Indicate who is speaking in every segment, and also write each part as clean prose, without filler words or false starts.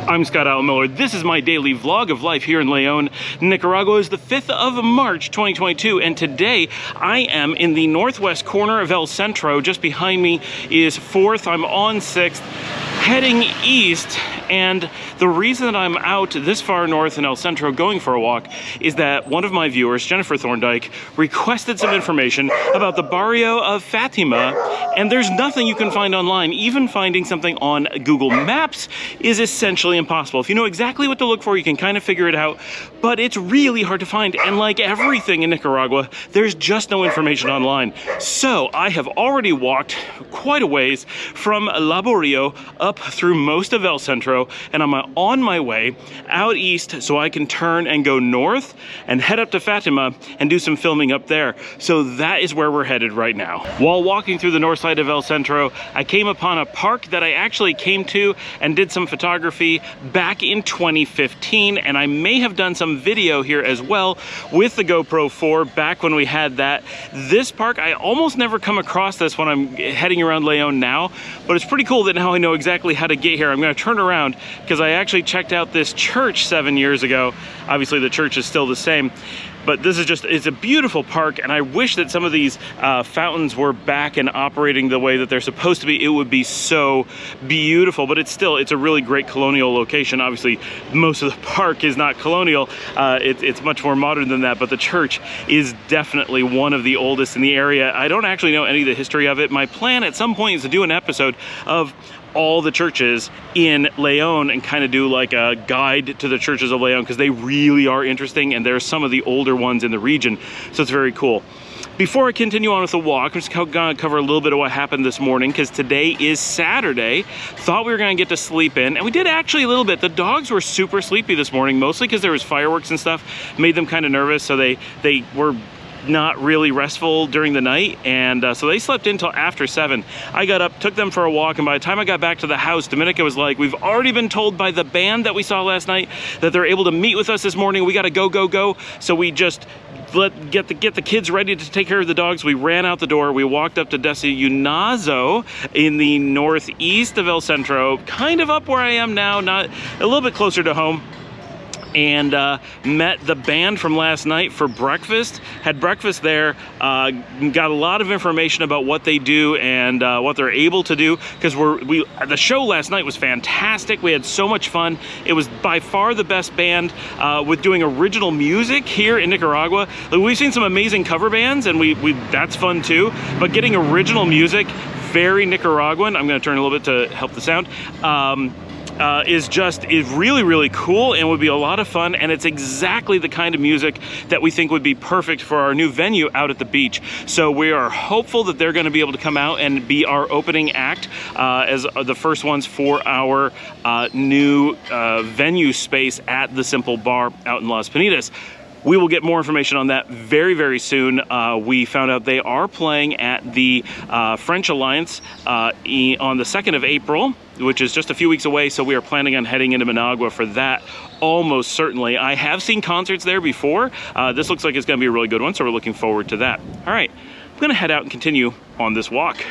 Speaker 1: I'm Scott Allen Miller. This is my daily vlog of life here in León, Nicaragua. It's the 5th of March, 2022, and today I am in the northwest corner of El Centro. Just behind me is 4th. I'm on 6th, heading east, and the reason that I'm out this far north in El Centro going for a walk is that one of my viewers, Jennifer Thorndike, requested some information about the Barrio of Fatima, and there's nothing you can find online. Even finding something on Google Maps is essentially impossible. If you know exactly what to look for, you can kind of figure it out, but it's really hard to find, and like everything in Nicaragua, there's just no information online. So I have already walked quite a ways from Barrio up through most of El Centro, and I'm on my way out east so I can turn and go north and head up to Fatima and do some filming up there. So that is where we're headed right now. While walking through the north side of El Centro, I came upon a park that I actually came to and did some photography back in 2015, and I may have done some video here as well with the GoPro 4 back when we had that. This park, I almost never come across this when I'm heading around León now, but it's pretty cool that now I know exactly how to get here. I'm going to turn around because I actually checked out this church 7 years ago. Obviously the church is still the same, but this is just, it's a beautiful park, and I wish that some of these fountains were back and operating the way that they're supposed to be. It would be so beautiful, but it's a really great colonial location. Obviously most of the park is not colonial, it's much more modern than that, but the church is definitely one of the oldest in the area. I don't actually know any of the history of it. My plan at some point is to do an episode of all the churches in León and kind of do like a guide to the churches of León, because they really are interesting, and there's some of the older ones in the region, so it's very cool. Before I continue on with the walk, I'm just gonna cover a little bit of what happened this morning, because today is Saturday. Thought we were gonna get to sleep in, and we did actually a little bit. The dogs were super sleepy this morning, mostly because there was fireworks and stuff, made them kind of nervous, so they were not really restful during the night, and so they slept until after 7. I got up, took them for a walk, and by the time I got back to the house, Dominica was like, we've already been told by the band that we saw last night that they're able to meet with us this morning. We gotta go. So we just get the kids ready to take care of the dogs. We ran out the door. We walked up to Desayunazo in the northeast of El Centro, kind of up where I am now, not a little bit closer to home, and met the band from last night for breakfast. Had breakfast there, got a lot of information about what they do and what they're able to do, because the show last night was fantastic. We had so much fun. It was by far the best band with doing original music here in Nicaragua. We've seen some amazing cover bands, and that's fun too, but getting original music, very Nicaraguan. I'm going to turn a little bit to help the sound. Is really cool and would be a lot of fun, and it's exactly the kind of music that we think would be perfect for our new venue out at the beach. So we are hopeful that they're going to be able to come out and be our opening act as the first ones for our new venue space at the Simple Bar out in Las Piñatas. We will get more information on that very soon. We found out they are playing at the French Alliance on the 2nd of April, which is just a few weeks away, so we are planning on heading into Managua for that almost certainly. I have seen concerts there before. This looks like it's going to be a really good one, so we're looking forward to that. All right, I'm going to head out and continue on this walk.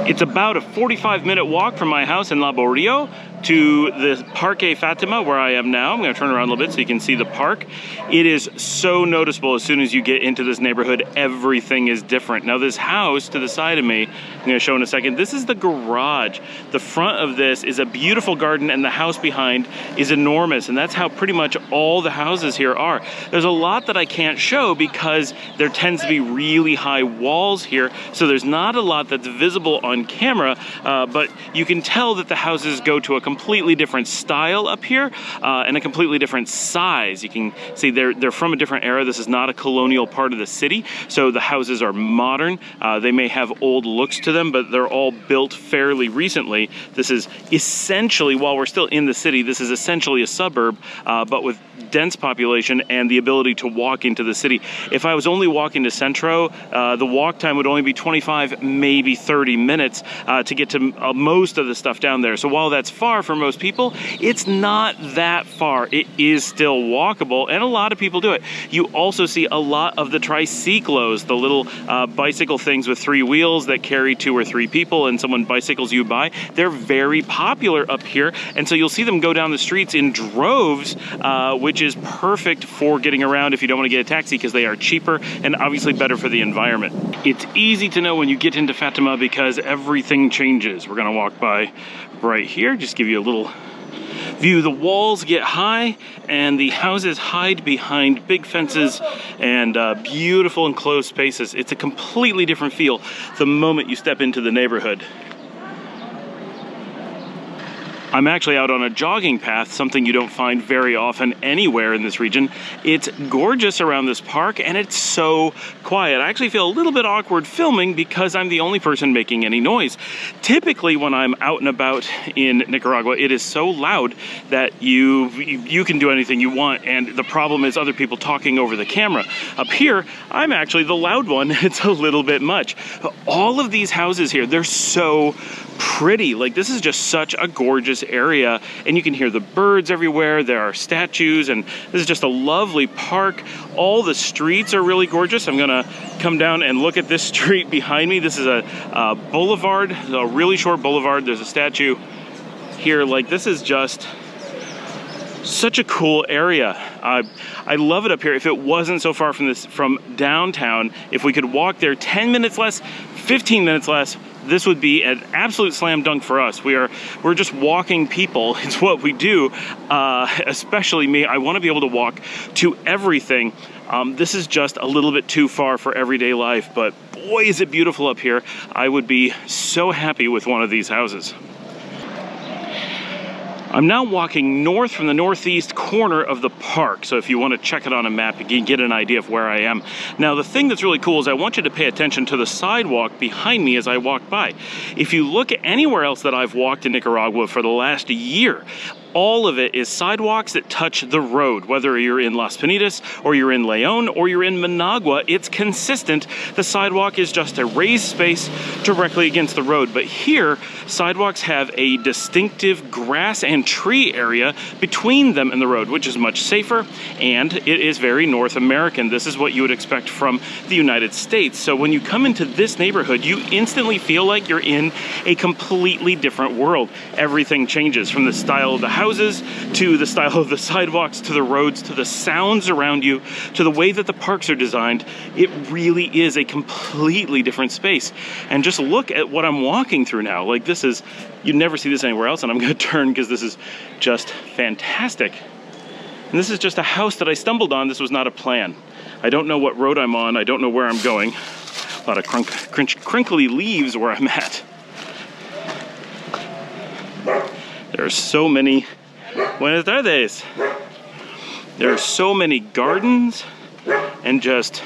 Speaker 1: It's about a 45-minute walk from my house in Barrio to the Parque Fatima, where I am now. I'm going to turn around a little bit so you can see the park. It is so noticeable as soon as you get into this neighborhood. Everything is different. Now this house to the side of me, I'm going to show in a second, this is the garage. The front of this is a beautiful garden, and the house behind is enormous, and that's how pretty much all the houses here are. There's a lot that I can't show because there tends to be really high walls here, so there's not a lot that's visible on camera, but you can tell that the houses go to a completely different style up here and a completely different size. You can see they're from a different era. This is not a colonial part of the city, so the houses are modern. They may have old looks to them, but they're all built fairly recently. This is essentially, while we're still in the city, this is essentially a suburb, but with dense population and the ability to walk into the city. If I was only walking to Centro, the walk time would only be 25, maybe 30 minutes to get to most of the stuff down there. So while that's far far for most people, it's not that far. It is still walkable, and a lot of people do it. You also see a lot of the triciclos, the little bicycle things with 3 wheels that carry 2 or 3 people, and someone bicycles you by. They're very popular up here, and so you'll see them go down the streets in droves, which is perfect for getting around if you don't want to get a taxi, because they are cheaper and obviously better for the environment. It's easy to know when you get into Fatima because everything changes. We're gonna walk by right here, just give you a little view. The walls get high and the houses hide behind big fences and beautiful enclosed spaces. It's a completely different feel the moment you step into the neighborhood. I'm actually out on a jogging path, something you don't find very often anywhere in this region. It's gorgeous around this park, and it's so quiet. I actually feel a little bit awkward filming because I'm the only person making any noise. Typically, when I'm out and about in Nicaragua, it is so loud that you can do anything you want, and the problem is other people talking over the camera. Up here, I'm actually the loud one. It's a little bit much. But all of these houses here, they're so pretty. Like, this is just such a gorgeous area, and you can hear the birds everywhere. There are statues, and this is just a lovely park. All the streets are really gorgeous. I'm gonna come down and look at this street behind me. This is a boulevard, a really short boulevard. There's a statue here. Like, this is just such a cool area. I love it up here. If it wasn't so far from downtown, if we could walk there 10 minutes less, 15 minutes less, this would be an absolute slam dunk for us. We're just walking people. It's what we do. Especially me. I want to be able to walk to everything. This is just a little bit too far for everyday life, but boy, is it beautiful up here. I would be so happy with one of these houses. I'm now walking north from the northeast corner of the park, so if you want to check it on a map, you can get an idea of where I am. Now, the thing that's really cool is I want you to pay attention to the sidewalk behind me as I walk by. If you look at anywhere else that I've walked in Nicaragua for the last year, all of it is sidewalks that touch the road. Whether you're in Las Piñas, or you're in León, or you're in Managua, it's consistent. The sidewalk is just a raised space directly against the road. But here, sidewalks have a distinctive grass and tree area between them and the road, which is much safer, and it is very North American. This is what you would expect from the United States. So when you come into this neighborhood, you instantly feel like you're in a completely different world. Everything changes, from the style of the houses, to the style of the sidewalks, to the roads, to the sounds around you, to the way that the parks are designed. It really is a completely different space. And just look at what I'm walking through now. Like, this is, you'd never see this anywhere else, and I'm gonna turn because this is just fantastic. And this is just a house that I stumbled on. This was not a plan. I don't know what road I'm on. I don't know where I'm going. A lot of crinkly leaves where I'm at. There are so many, buenas tardes. There are so many gardens and just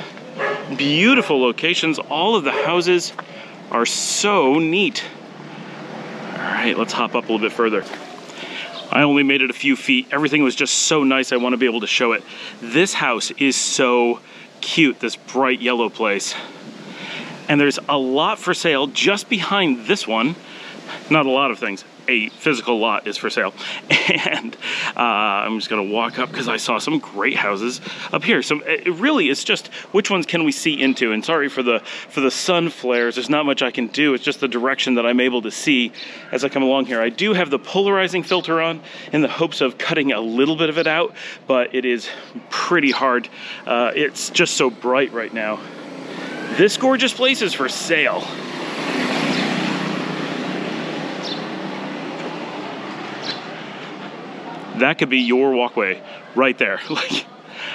Speaker 1: beautiful locations. All of the houses are so neat. All right, let's hop up a little bit further. I only made it a few feet. Everything was just so nice. I want to be able to show it. This house is so cute, this bright yellow place. And there's a lot for sale just behind this one. Not a lot of things. A physical lot is for sale. And I'm just gonna walk up because I saw some great houses up here. So it really is just which ones can we see into. And sorry for the sun flares. There's not much I can do. It's just the direction that I'm able to see as I come along here. I do have the polarizing filter on in the hopes of cutting a little bit of it out, but it is pretty hard. It's just so bright right now. This gorgeous place is for sale. That could be your walkway right there. Like,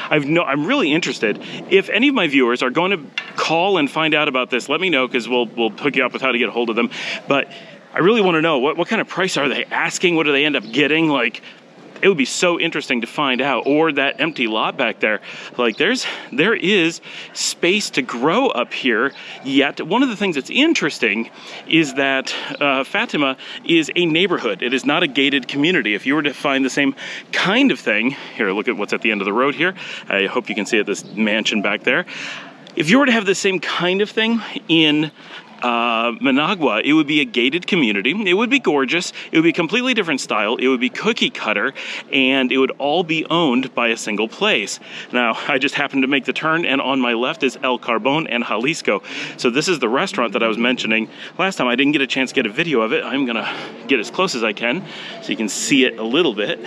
Speaker 1: I'm really interested. If any of my viewers are going to call and find out about this, let me know, because we'll hook you up with how to get a hold of them. But I really want to know what kind of price are they asking? What do they end up getting? Like, it would be so interesting to find out. Or that empty lot back there. Like, there is space to grow up here. Yet one of the things that's interesting is that Fatima is a neighborhood. It is not a gated community. If you were to find the same kind of thing, here, look at what's at the end of the road here. I hope you can see it, this mansion back there. If you were to have the same kind of thing in Managua, it would be a gated community. It would be gorgeous. It would be a completely different style. It would be cookie cutter, and it would all be owned by a single place. Now, I just happened to make the turn, and on my left is El Carbon and Jalisco. So this is the restaurant that I was mentioning last time. I didn't get a chance to get a video of it. I'm gonna get as close as I can so you can see it a little bit.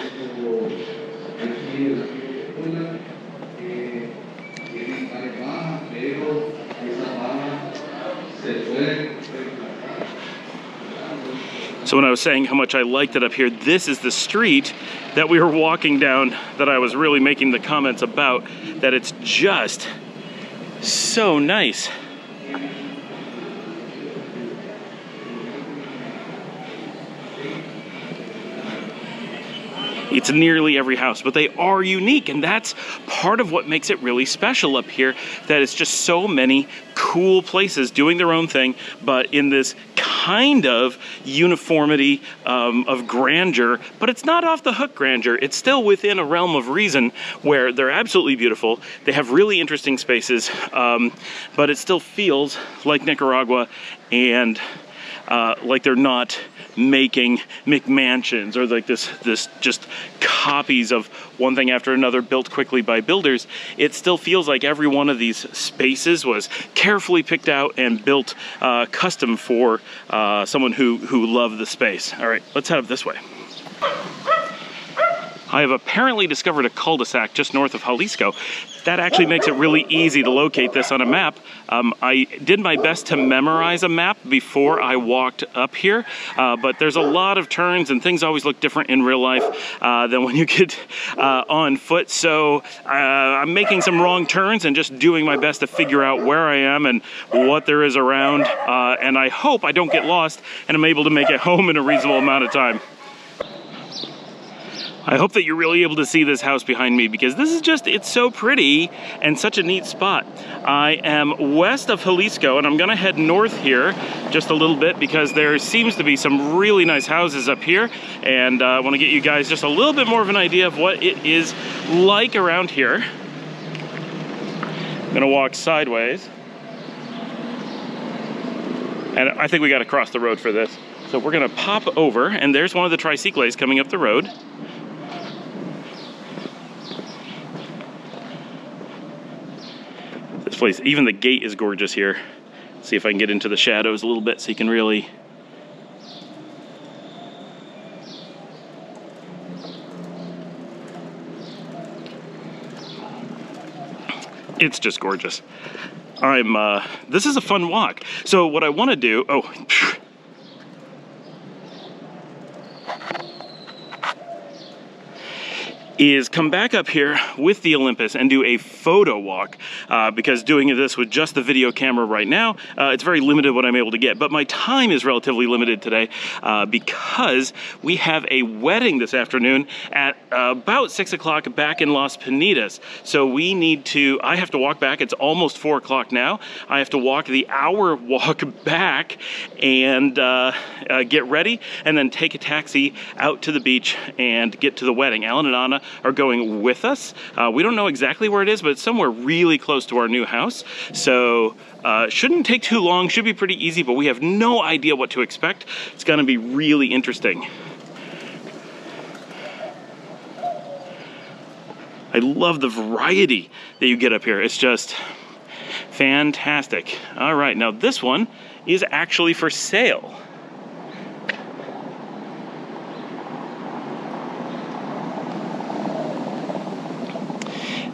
Speaker 1: So when I was saying how much I liked it up here, this is the street that we were walking down that I was really making the comments about, that it's just so nice. It's nearly every house, but they are unique, and that's part of what makes it really special up here, that it's just so many cool places doing their own thing, but in this kind of uniformity of grandeur, but it's not off the hook grandeur. It's still within a realm of reason where they're absolutely beautiful. They have really interesting spaces, but it still feels like Nicaragua, and like they're not making McMansions or like this just copies of one thing after another built quickly by builders. It still feels like every one of these spaces was carefully picked out and built custom for someone who loved the space. All right, let's head up this way. I have apparently discovered a cul-de-sac just north of Jalisco. That actually makes it really easy to locate this on a map. I did my best to memorize a map before I walked up here, but there's a lot of turns and things always look different in real life than when you get on foot. So I'm making some wrong turns and just doing my best to figure out where I am and what there is around. And I hope I don't get lost and I'm able to make it home in a reasonable amount of time. I hope that you're really able to see this house behind me, because this is just, it's so pretty and such a neat spot. I am west of Jalisco, and I'm gonna head north here just a little bit because there seems to be some really nice houses up here, and I wanna get you guys just a little bit more of an idea of what it is like around here. I'm gonna walk sideways. And I think we gotta cross the road for this. So we're gonna pop over, and there's one of the tricycles coming up the road. This place, even the gate is gorgeous here. Let's see if I can get into the shadows a little bit so you can really... It's just gorgeous. This is a fun walk. So what I want to do, is come back up here with the Olympus and do a photo walk, because doing this with just the video camera right now, it's very limited what I'm able to get. But my time is relatively limited today because we have a wedding this afternoon at about 6 o'clock back in Las Piñatas. So we need to, I have to walk back. It's almost 4 o'clock now. I have to walk the hour walk back and get ready and then take a taxi out to the beach and get to the wedding. Alan and Anna are going with us. We don't know exactly where it is, but it's somewhere really close to our new house. So shouldn't take too long, should be pretty easy, but we have no idea what to expect. It's gonna be really interesting. I love the variety that you get up here. It's just fantastic. All right, now this one is actually for sale.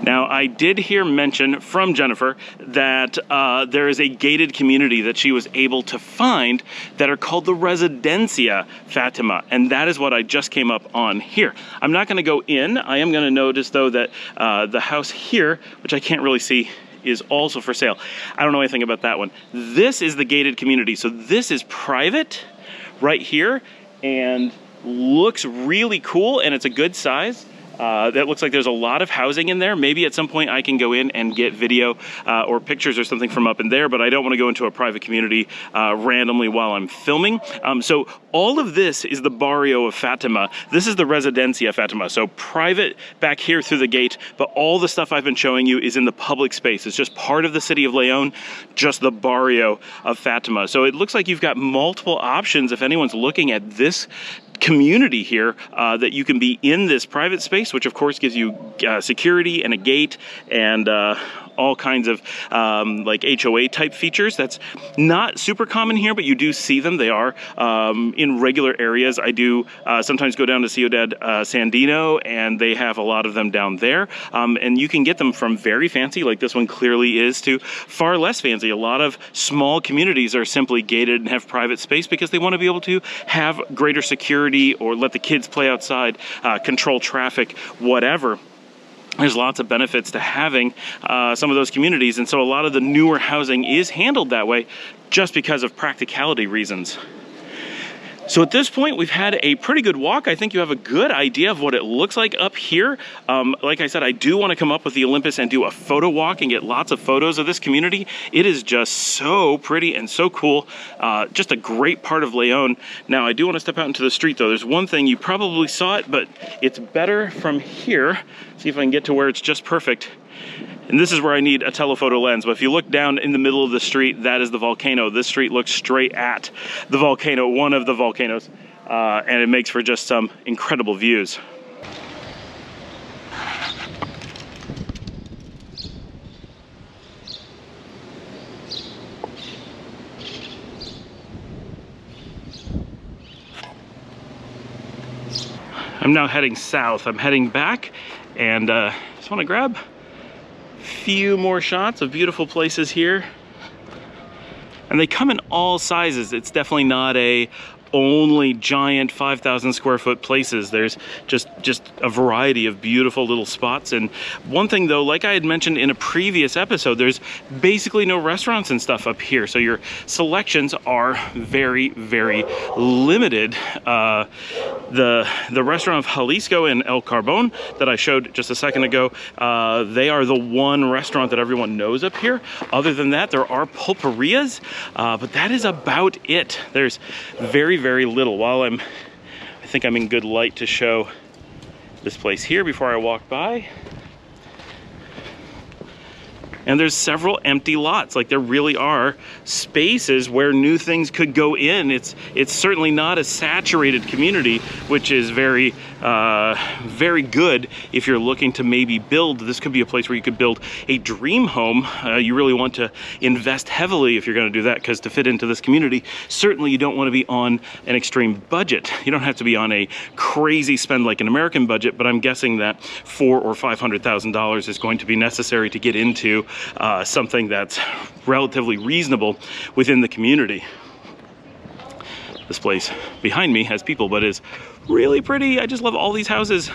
Speaker 1: Now, I did hear mention from Jennifer that there is a gated community that she was able to find that are called the Residencia Fatima, and that is what I just came up on here. I'm not going to go in. I am going to notice, though, that the house here, which I can't really see, is also for sale. I don't know anything about that one. This is the gated community, so this is private right here and looks really cool, and it's a good size. That looks like there's a lot of housing in there. Maybe at some point I can go in and get video or pictures or something from up in there, but I don't want to go into a private community randomly while I'm filming. So all of this is the Barrio of Fatima. This is the Residencia Fatima. So private back here through the gate, but all the stuff I've been showing you is in the public space. It's just part of the city of León, just the Barrio of Fatima. So it looks like you've got multiple options if anyone's looking at this community here, that you can be in this private space, which of course gives you security and a gate and all kinds of like HOA type features. That's not super common here, but you do see them. They are in regular areas. I do sometimes go down to Ciudad Sandino, and they have a lot of them down there. And you can get them from very fancy, like this one clearly is, to far less fancy. A lot of small communities are simply gated and have private space because they want to be able to have greater security or let the kids play outside, control traffic, whatever. There's lots of benefits to having some of those communities, and so a lot of the newer housing is handled that way just because of practicality reasons. So at this point, we've had a pretty good walk. I think you have a good idea of what it looks like up here. Like I said, I do want to come up with the Olympus and do a photo walk and get lots of photos of this community. It is just so pretty and so cool. Just a great part of León. Now, I do want to step out into the street, though. There's one thing, you probably saw it, but it's better from here. See if I can get to where it's just perfect. And this is where I need a telephoto lens, but if you look down in the middle of the street, that is the volcano. This street looks straight at the volcano, one of the volcanoes, and it makes for just some incredible views. I'm now heading south. I'm heading back, and just want to grab few more shots of beautiful places here, and they come in all sizes. It's definitely not a only giant 5,000 square foot places. There's just a variety of beautiful little spots. And one thing though, like I had mentioned in a previous episode, there's basically no restaurants and stuff up here, so your selections are very, very limited. The restaurant of Jalisco in El Carbon that I showed just a second ago, they are the one restaurant that everyone knows up here. Other than that, there are pulperias, but that is about it. There's very, very little. While I think I'm in good light to show this place here before I walk by. And there's several empty lots. Like, there really are spaces where new things could go in. It's certainly not a saturated community, which is very, very good if you're looking to maybe build. This could be a place where you could build a dream home. You really want to invest heavily if you're going to do that, because to fit into this community, certainly you don't want to be on an extreme budget. You don't have to be on a crazy spend like an American budget, but I'm guessing that $400,000 or $500,000 is going to be necessary to get into something that's relatively reasonable within the community. This place behind me has people, but is really pretty. I just love all these houses.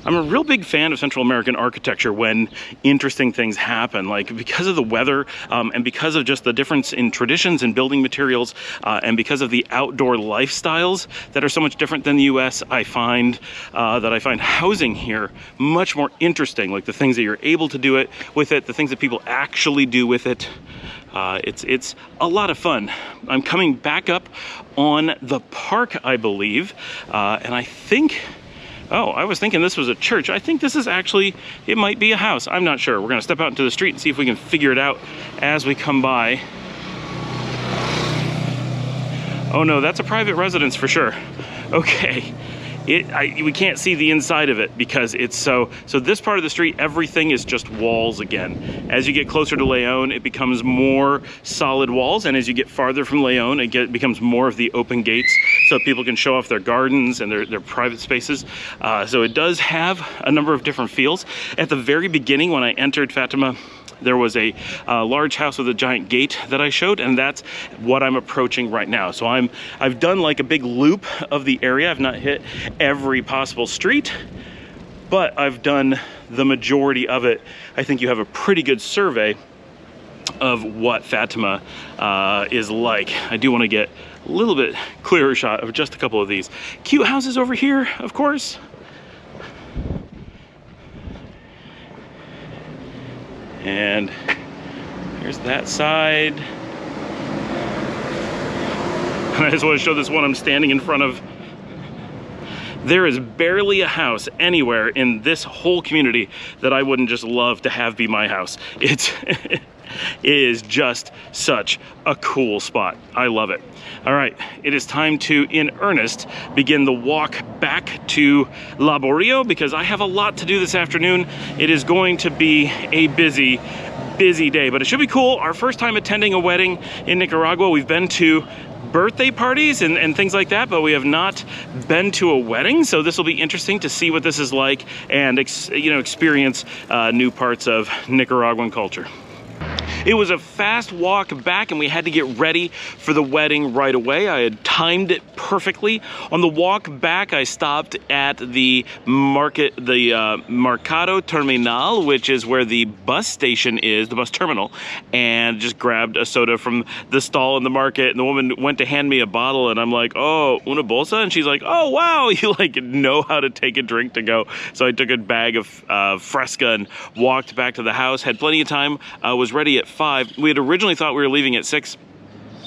Speaker 1: I'm a real big fan of Central American architecture when interesting things happen, like because of the weather and because of just the difference in traditions and building materials, and because of the outdoor lifestyles that are so much different than the US. I find housing here much more interesting, like the things that you're able to do with it, the things that people actually do with it. It's a lot of fun. I'm coming back up on the park, I believe, and I think, oh, I was thinking this was a church. I think this is actually, it might be a house. I'm not sure. We're gonna step out into the street and see if we can figure it out as we come by. Oh no, that's a private residence for sure. Okay. We can't see the inside of it because it's so this part of the street, everything is just walls again. As you get closer to León, it becomes more solid walls, and as you get farther from León, it becomes more of the open gates so people can show off their gardens and their private spaces. So it does have a number of different feels. At the very beginning, when I entered Fatima, there was a large house with a giant gate that I showed, and that's what I'm approaching right now. So I've done like a big loop of the area. I've not hit every possible street, but I've done the majority of it. I think you have a pretty good survey of what Fatima is like. I do want to get a little bit clearer shot of just a couple of these cute houses over here, of course. And here's that side. And I just want to show this one I'm standing in front of. There is barely a house anywhere in this whole community that I wouldn't just love to have be my house. It is just such a cool spot. I love it. All right, it is time to, in earnest, begin the walk back to Laborio because I have a lot to do this afternoon. It is going to be a busy day, but it should be cool. Our first time attending a wedding in Nicaragua. We've been to birthday parties and things like that, but we have not been to a wedding, so this will be interesting to see what this is like and experience new parts of Nicaraguan culture. It was a fast walk back and we had to get ready for the wedding right away. I had timed it perfectly. On the walk back, I stopped at the market, the Mercado Terminal, which is where the bus station is, the bus terminal, and just grabbed a soda from the stall in the market. And the woman went to hand me a bottle and I'm like, oh, una bolsa? And she's like, oh, wow, you like know how to take a drink to go. So I took a bag of Fresca and walked back to the house, had plenty of time, was ready at 5. We had originally thought we were leaving at 6.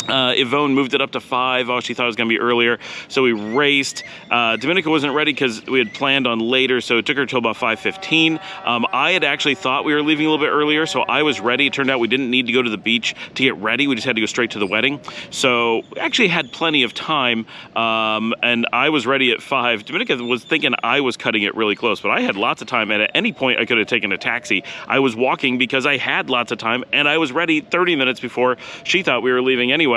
Speaker 1: Yvonne moved it up to 5. Oh, she thought it was going to be earlier. So we raced. Dominica wasn't ready because we had planned on later, so it took her till about 5:15. I had actually thought we were leaving a little bit earlier, so I was ready. It turned out we didn't need to go to the beach to get ready. We just had to go straight to the wedding. So we actually had plenty of time, and I was ready at 5. Dominica was thinking I was cutting it really close, but I had lots of time, and at any point I could have taken a taxi. I was walking because I had lots of time, and I was ready 30 minutes before she thought we were leaving anyway.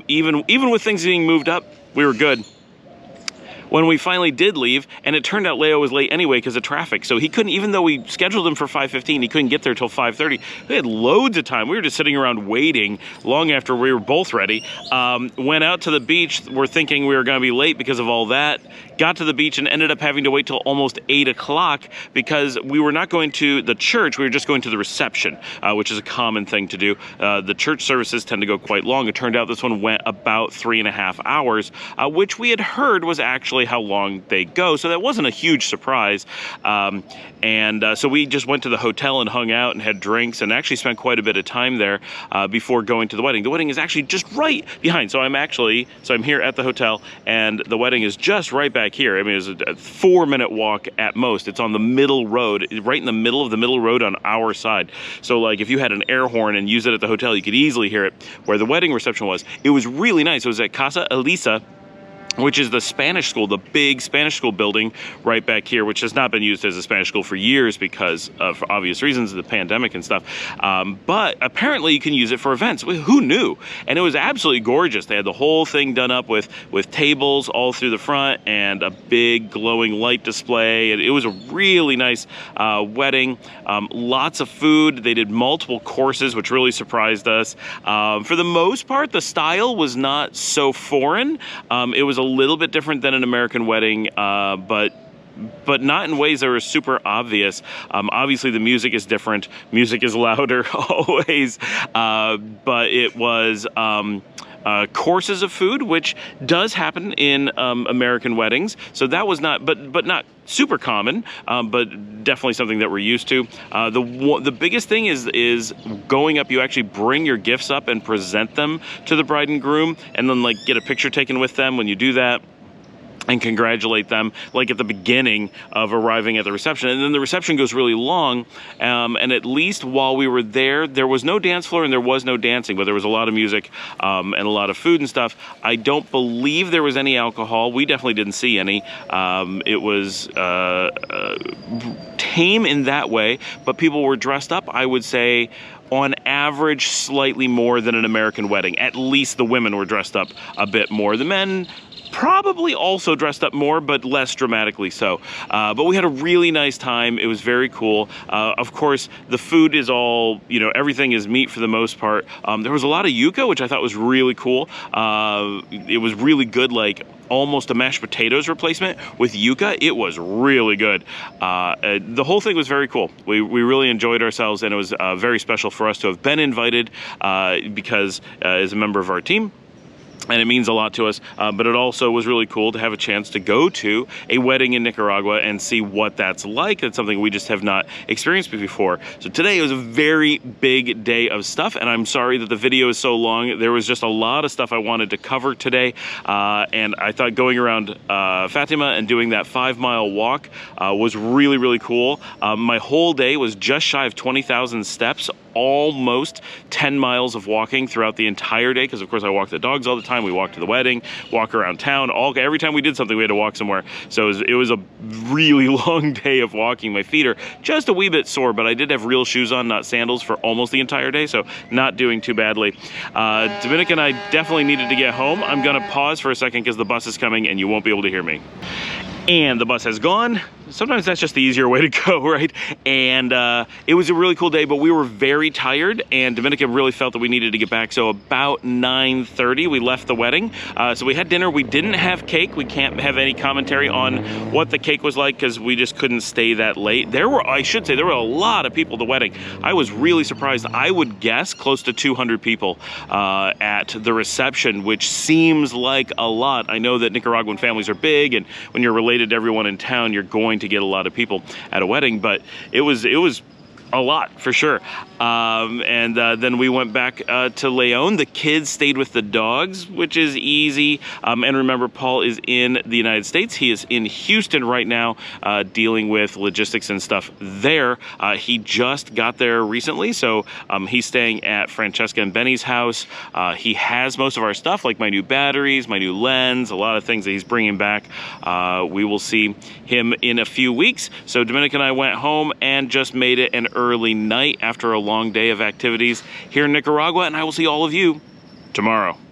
Speaker 1: Even with things being moved up, we were good. When we finally did leave, and it turned out Leo was late anyway because of traffic, so he couldn't, even though we scheduled him for 5:15, he couldn't get there till 5:30. We had loads of time. We were just sitting around waiting long after we were both ready. Went out to the beach. We're thinking we were going to be late because of all that. Got to the beach and ended up having to wait till almost 8 o'clock because we were not going to the church. We were just going to the reception, which is a common thing to do. The church services tend to go quite long. It turned out this one went about 3.5 hours, which we had heard was actually how long they go, so that wasn't a huge surprise. So we just went to the hotel and hung out and had drinks and actually spent quite a bit of time there before going to the wedding. The wedding is actually just right behind, so I'm here at the hotel and the wedding is just right back here. I mean, it was a 4-minute walk at most. It's on the middle road, right in the middle of the middle road on our side. So like if you had an air horn and used it at the hotel, you could easily hear it where the wedding reception was. It was really nice. It was at Casa Elisa, which is the Spanish school, the big Spanish school building right back here, which has not been used as a Spanish school for years because of obvious reasons, the pandemic and stuff. But apparently you can use it for events. Who knew? And it was absolutely gorgeous. They had the whole thing done up with tables all through the front and a big glowing light display. And it was a really nice wedding. Lots of food. They did multiple courses, which really surprised us. For the most part, the style was not so foreign. It was a little bit different than an American wedding, but not in ways that were super obvious. Obviously the music is different. Music is louder always, but it was courses of food, which does happen in American weddings. So that was not, but not super common, but definitely something that we're used to. The biggest thing is going up. You actually bring your gifts up and present them to the bride and groom, and then like get a picture taken with them when you do that, and congratulate them like at the beginning of arriving at the reception. And then the reception goes really long, and at least while we were there, there was no dance floor and there was no dancing, but there was a lot of music and a lot of food and stuff. I don't believe there was any alcohol. We definitely didn't see any. It was tame in that way, but people were dressed up, I would say, on average, slightly more than an American wedding. At least the women were dressed up a bit more. The men probably also dressed up more, but less dramatically so. But we had a really nice time. It was very cool. Of course, the food is all, everything is meat for the most part. There was a lot of yuca, which I thought was really cool. It was really good, like almost a mashed potatoes replacement with yuca. It was really good. The whole thing was very cool. We really enjoyed ourselves, and it was very special for us to have been invited because as a member of our team, and it means a lot to us, but it also was really cool to have a chance to go to a wedding in Nicaragua and see what that's like. It's something we just have not experienced before. So today was a very big day of stuff, and I'm sorry that the video is so long. There was just a lot of stuff I wanted to cover today, and I thought going around Fatima and doing that 5-mile walk was really, really cool. My whole day was just shy of 20,000 steps, almost 10 miles of walking throughout the entire day, because of course I walk the dogs all the time. We walked to the wedding, walk around town, every time we did something we had to walk somewhere. So it was a really long day of walking. My feet are just a wee bit sore, but I did have real shoes on, not sandals, for almost the entire day, so not doing too badly. Dominic and I definitely needed to get home. I'm gonna pause for a second because the bus is coming and you won't be able to hear me. And the bus has gone. Sometimes that's just the easier way to go, right? And it was a really cool day, but we were very tired, and Dominica really felt that we needed to get back. So about 9:30, we left the wedding. So we had dinner. We didn't have cake. We can't have any commentary on what the cake was like because we just couldn't stay that late. I should say, there were a lot of people at the wedding. I was really surprised. I would guess close to 200 people at the reception, which seems like a lot. I know that Nicaraguan families are big, and when you're related to everyone in town, you're going to get a lot of people at a wedding, but it was a lot for sure. Then we went back to León. The kids stayed with the dogs, which is easy. And remember, Paul is in the United States. He is in Houston right now, dealing with logistics and stuff there. He just got there recently, so he's staying at Francesca and Benny's house. He has most of our stuff, like my new batteries, my new lens, a lot of things that he's bringing back. We will see him in a few weeks. So Dominic and I went home and just made it an early night after a long day of activities here in Nicaragua, and I will see all of you tomorrow.